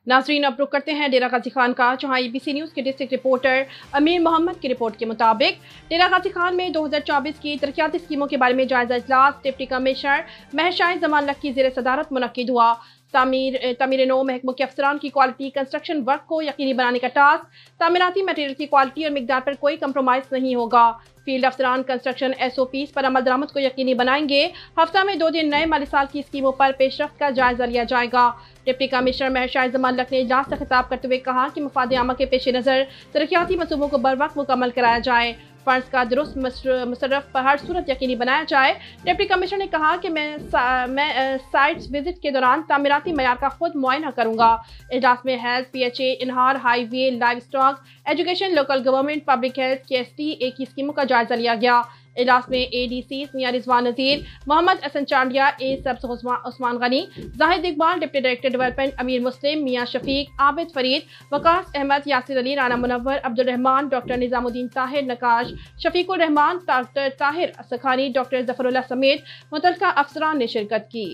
नाजरीन, अब रुक करते हैं डेरा गाजी खान का, जहां ABC न्यूज़ के डिस्ट्रिक्ट रिपोर्टर अमीर मोहम्मद की रिपोर्ट के मुताबिक डेरा गाजी खान में 2024 की तरक्याती स्कीमों के बारे में जायजा इजलास डिप्टी कमिश्नर महशाइन जमान लक की ज़ेर सदारत मुनक्किद हुआ। तामीर नो महकमों के अफसरान की क्वालिटी कंस्ट्रक्शन वर्क को यकीनी बनाने का टास्क, तामीराती मटेरियल की क्वालिटी और मिकदार पर कोई कंप्रोमाइज़ नहीं होगा। फील्ड अफसरान कंस्ट्रक्शन SOPs पर अमल दरामद को यकीनी बनाएंगे। हफ्ता में 2 दिन नए माली साल की स्कीमों पर पेशरफ्त का जायजा लिया जाएगा। डिप्टी कमिश्नर महशाइन जमान लक ने इजलास से खिताब करते हुए कहा कि मफाद आमा के पेश नज़र तरक्याती मनसूबों को बर वक्त मुकम्मल कराया जाए, फंड्स का दुरुस्त मुसर्रफ पर हर सूरत यकीनी बनाया जाए। डिप्टी कमिश्नर ने कहा कि मैं साइट्स विजिट के दौरान तामीराती मयार का खुद मुआयना करूंगा। इजलास में हेल्थ, PHA, इनहार, highway, livestock, education, local government, public health, KSTA की स्कीमों का जायजा लिया गया। इजलास में ADCs मियां रिजवान नज़ीर, मोहम्मद अहसन चांडिया, सबस Usman Ghani, Zahid Iqbal, deputy director development Amir Muslim, Mian Shafiq, Abid Farid, Waqas Ahmed, Yasir Ali, Rana Munawar, Abdul Rehman, doctor Nizamuddin Tahir, Naqash, Shafiqur Rehman, doctor Tahir Sakhani, doctor Zafarullah समेत मुतल्लिका अफसरान ने शिरकत की।